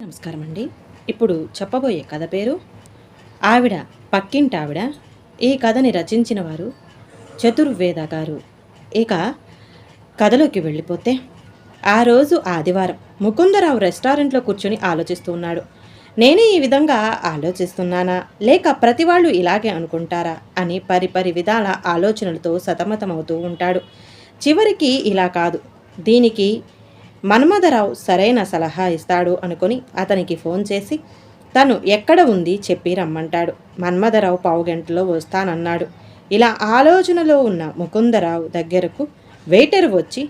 నమస్కారం అండి. ఇప్పుడు చెప్పబోయే కథ పేరు ఆవిడ పక్కింటావిడ. ఈ కథని రచించిన వారు చతుర్వేద గారు. ఇక కథలోకి వెళ్ళిపోతే, ఆ రోజు ఆదివారం. ముకుందరావు రెస్టారెంట్లో కూర్చొని ఆలోచిస్తూ ఉన్నాడు. నేనే ఈ విధంగా ఆలోచిస్తున్నానా, లేక ప్రతి వాళ్ళు ఇలాగే అనుకుంటారా అని పరిపరి విధాల ఆలోచనలతో సతమతమవుతూ ఉంటాడు. చివరికి ఇలా కాదు, దీనికి మన్మథరావు సరైన సలహా ఇస్తాడు అనుకుని అతనికి ఫోన్ చేసి తను ఎక్కడ ఉంది చెప్పి రమ్మంటాడు. మన్మథరావు పావుగంటలో వస్తానన్నాడు. ఇలా ఆలోచనలో ఉన్న ముకుందరావు దగ్గరకు వెయిటర్ వచ్చి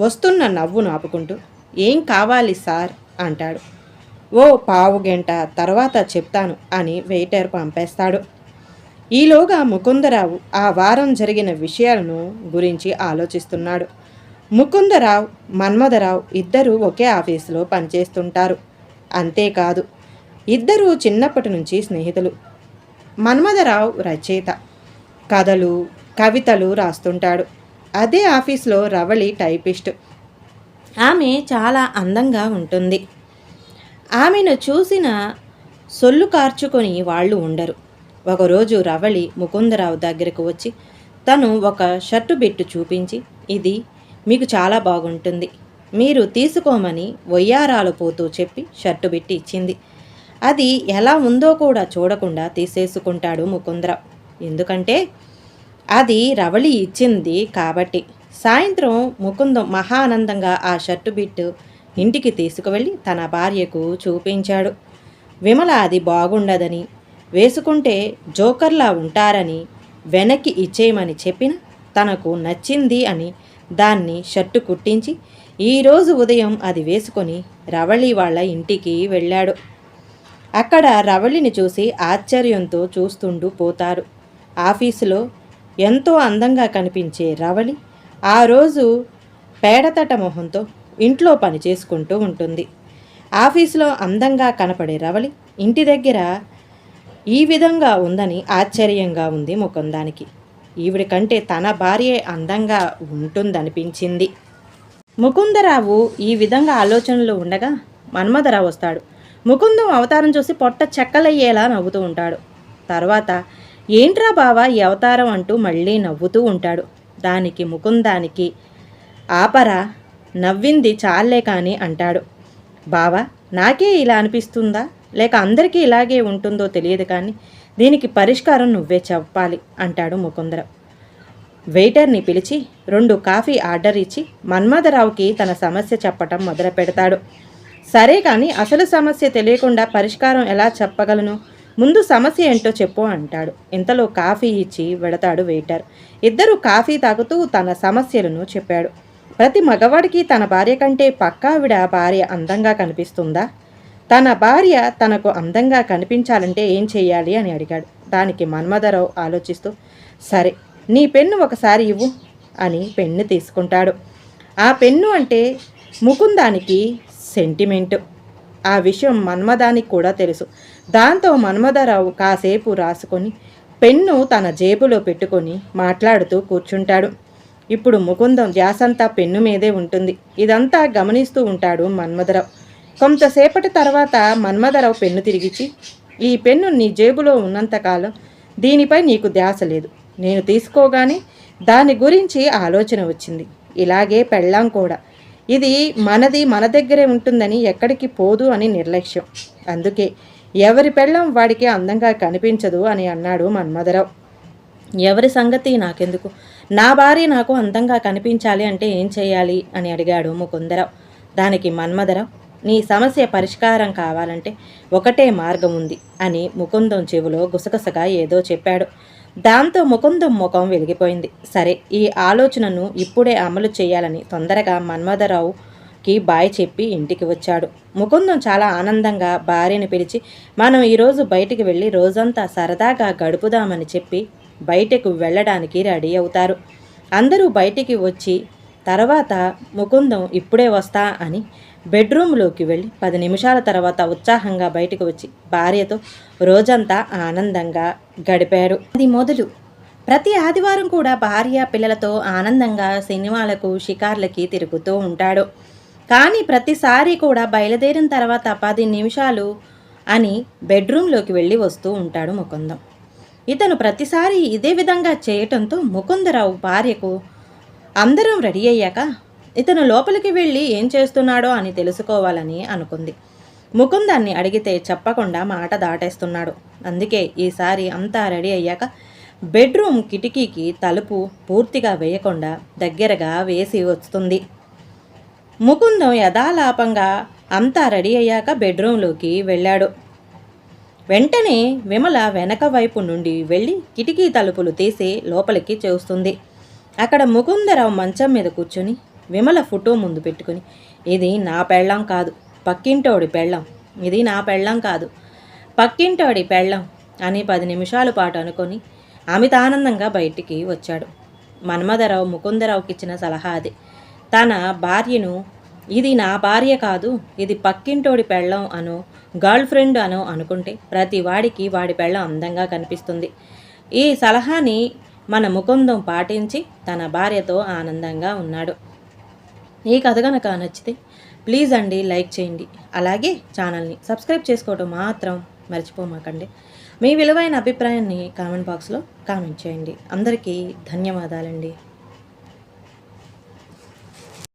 వస్తున్న నవ్వును ఆపుకుంటూ, ఏం కావాలి సార్ అంటాడు. ఓ పావుగంట తర్వాత చెప్తాను అని వెయిటర్ పంపేస్తాడు. ఈలోగా ముకుందరావు ఆ వారం జరిగిన విషయాలను గురించి ఆలోచిస్తున్నాడు. ముకుందరావు, మన్మథరావు ఇద్దరూ ఒకే ఆఫీసులో పనిచేస్తుంటారు. అంతేకాదు, ఇద్దరూ చిన్నప్పటి నుంచి స్నేహితులు. మన్మథరావు రచయిత, కథలు కవితలు రాస్తుంటాడు. అదే ఆఫీస్లో రవళి టైపిస్ట్. ఆమె చాలా అందంగా ఉంటుంది. ఆమెను చూసిన సొల్లు కార్చుకొని వాళ్ళు ఉండరు. ఒకరోజు రవళి ముకుందరావు దగ్గరకు వచ్చి తను ఒక షర్టు బిట్టు చూపించి, ఇది మీకు చాలా బాగుంటుంది, మీరు తీసుకోమని వయ్యారాలు పోతూ చెప్పి షర్టు బిట్టి ఇచ్చింది. అది ఎలా ఉందో కూడా చూడకుండా తీసేసుకుంటాడు ముకుందరావు. ఎందుకంటే అది రవళి ఇచ్చింది కాబట్టి. సాయంత్రం ముకుందం మహా ఆనందంగా ఆ షర్టు బిట్టు ఇంటికి తీసుకువెళ్ళి తన భార్యకు చూపించాడు. విమల అది బాగుండదని, వేసుకుంటే జోకర్లా ఉంటారని వెనక్కి ఇచ్చేయమని చెప్పిన తనకు నచ్చింది అని దాన్ని షర్టు కుట్టించి ఈరోజు ఉదయం అది వేసుకొని రవళి వాళ్ళ ఇంటికి వెళ్ళాడు. అక్కడ రవళిని చూసి ఆశ్చర్యంతో చూస్తుంటూ పోతారు. ఆఫీసులో ఎంతో అందంగా కనిపించే రవళి ఆ రోజు పేడతట మొహంతో ఇంట్లో పని చేసుకుంటూ ఉంటుంది. ఆఫీసులో అందంగా కనపడే రవళి ఇంటి దగ్గర ఈ విధంగా ఉందని ఆశ్చర్యంగా ఉంది ముకుందానికి. ఈవిడ కంటే తన భార్యే అందంగా ఉంటుందనిపించింది. ముకుందరావు ఈ విధంగా ఆలోచనలో ఉండగా మన్మథరావు వస్తాడు. ముకుందం అవతారం చూసి పొట్ట చెక్కలయ్యేలా నవ్వుతూ ఉంటాడు. తర్వాత ఏంట్రా బావా ఈ అవతారం అంటూ మళ్ళీ నవ్వుతూ ఉంటాడు. దానికి ముకుందానికి ఆపరా, నవ్వింది చాలే కానీ అంటాడు. బావా, నాకే ఇలా అనిపిస్తుందా లేక అందరికీ ఇలాగే ఉంటుందో తెలియదు, కానీ దీనికి పరిష్కారం నువ్వే చెప్పాలి అంటాడు ముకుందరావు. వెయిటర్ని పిలిచి 2 కాఫీ ఆర్డర్ ఇచ్చి మన్మథరావుకి తన సమస్య చెప్పటం మొదలు పెడతాడు. సరే, కానీ అసలు సమస్య తెలియకుండా పరిష్కారం ఎలా చెప్పగలను, ముందు సమస్య ఏంటో చెప్పు అంటాడు. ఇంతలో కాఫీ ఇచ్చి వెళతాడు వెయిటర్. ఇద్దరు కాఫీ తాగుతూ తన సమస్యలను చెప్పాడు. ప్రతి మగవాడికి తన భార్య కంటే పక్కావిడ భార్య అందంగా కనిపిస్తుందా, తన భార్య తనకు అందంగా కనిపించాలంటే ఏం చెయ్యాలి అని అడిగాడు. దానికి మన్మథరావు ఆలోచిస్తూ, సరే నీ పెన్ను ఒకసారి ఇవ్వు అని పెన్ను తీసుకుంటాడు. ఆ పెన్ను అంటే ముకుందానికి సెంటిమెంటు. ఆ విషయం మన్మథానికి కూడా తెలుసు. దాంతో మన్మథరావు కాసేపు రాసుకొని పెన్ను తన జేబులో పెట్టుకొని మాట్లాడుతూ కూర్చుంటాడు. ఇప్పుడు ముకుందం ధ్యాసంతా పెన్ను మీదే ఉంటుంది. ఇదంతా గమనిస్తూ ఉంటాడు మన్మథరావు. కొంతసేపటి తర్వాత మన్మథరావు పెన్ను తిరిగిచ్చి, ఈ పెన్ను నీ జేబులో ఉన్నంతకాలం దీనిపై నీకు ధ్యాస లేదు. నేను తీసుకోగానే దాని గురించి ఆలోచన వచ్చింది. ఇలాగే పెళ్ళాం కూడా, ఇది మనది మన దగ్గరే ఉంటుందని ఎక్కడికి పోదు అని నిర్లక్ష్యం. అందుకే ఎవరి పెళ్ళం వాడికి అందంగా కనిపించదు అని అన్నాడు మన్మథరావు. ఎవరి సంగతి నాకెందుకు, నా భార్య నాకు అందంగా కనిపించాలి అంటే ఏం చేయాలి అని అడిగాడు ముకుందరావు. దానికి మన్మథరావు, నీ సమస్య పరిష్కారం కావాలంటే ఒకటే మార్గం ఉంది అని ముకుందం చెవిలో గుసగుసగా ఏదో చెప్పాడు. దాంతో ముకుందం ముఖం వెలిగిపోయింది. సరే, ఈ ఆలోచనను ఇప్పుడే అమలు చేయాలని తొందరగా మన్మథరావుకి బాయ్ చెప్పి ఇంటికి వచ్చాడు. ముకుందం చాలా ఆనందంగా భార్యని పిలిచి, మనం ఈరోజు బయటికి వెళ్ళి రోజంతా సరదాగా గడుపుదామని చెప్పి బయటకు వెళ్ళడానికి రెడీ అవుతారు. అందరూ బయటికి వచ్చి తర్వాత ముకుందం ఇప్పుడే వస్తా అని బెడ్రూమ్లోకి వెళ్ళి 10 నిమిషాల తర్వాత ఉత్సాహంగా బయటకు వచ్చి భార్యతో రోజంతా ఆనందంగా గడిపాడు. అది మొదలు ప్రతి ఆదివారం కూడా భార్య పిల్లలతో ఆనందంగా సినిమాలకు షికార్లకి తిరుగుతూ ఉంటాడు. కానీ ప్రతిసారి కూడా బయలుదేరిన తర్వాత 10 నిమిషాలు అని బెడ్రూమ్లోకి వెళ్ళి వస్తూ ఉంటాడు ముకుందం. ఇతను ప్రతిసారి ఇదే విధంగా చేయటంతో ముకుందరావు భార్యకు అందరం రెడీ అయ్యాక ఇతను లోపలికి వెళ్ళి ఏం చేస్తున్నాడో అని తెలుసుకోవాలని అనుకుంది. ముకుందాన్ని అడిగితే చెప్పకుండా మాట దాటేస్తున్నాడు. అందుకే ఈసారి అంతా రెడీ అయ్యాక బెడ్రూమ్ కిటికీకి తలుపు పూర్తిగా వేయకుండా దగ్గరగా వేసి వస్తుంది. ముకుందం యథాలాపంగా అంతా రెడీ అయ్యాక బెడ్రూమ్లోకి వెళ్ళాడు. వెంటనే విమల వెనక వైపు నుండి వెళ్ళి కిటికీ తలుపులు తీసి లోపలికి చూస్తుంది. అక్కడ ముకుందరావు మంచం మీద కూర్చొని విమల ఫోటో ముందు పెట్టుకుని, ఇది నా పెళ్ళం కాదు, పక్కింటోడి పెళ్ళం, ఇది నా పెళ్ళం కాదు, పక్కింటోడి పెళ్ళం అని 10 నిమిషాల పాటు అనుకొని అమితానందంగా బయటికి వచ్చాడు. మన్మథరావు ముకుందరావుకి ఇచ్చిన సలహా అది. తన భార్యను ఇది నా భార్య కాదు, ఇది పక్కింటోడి పెళ్ళం అనో గర్ల్ ఫ్రెండ్ అనో అనుకుంటే ప్రతి వాడికి వాడి పెళ్ళం అందంగా కనిపిస్తుంది. ఈ సలహాని మన ముకుందం పాటించి తన భార్యతో ఆనందంగా ఉన్నాడు. ఈ కథ కనుక నచ్చితే ప్లీజ్ అండి లైక్ చేయండి. అలాగే ఛానల్ని సబ్స్క్రైబ్ చేసుకోవడం మాత్రం మర్చిపోమాకండి. మీ విలువైన అభిప్రాయాన్ని కామెంట్ బాక్స్లో కామెంట్ చేయండి. అందరికీ ధన్యవాదాలండి.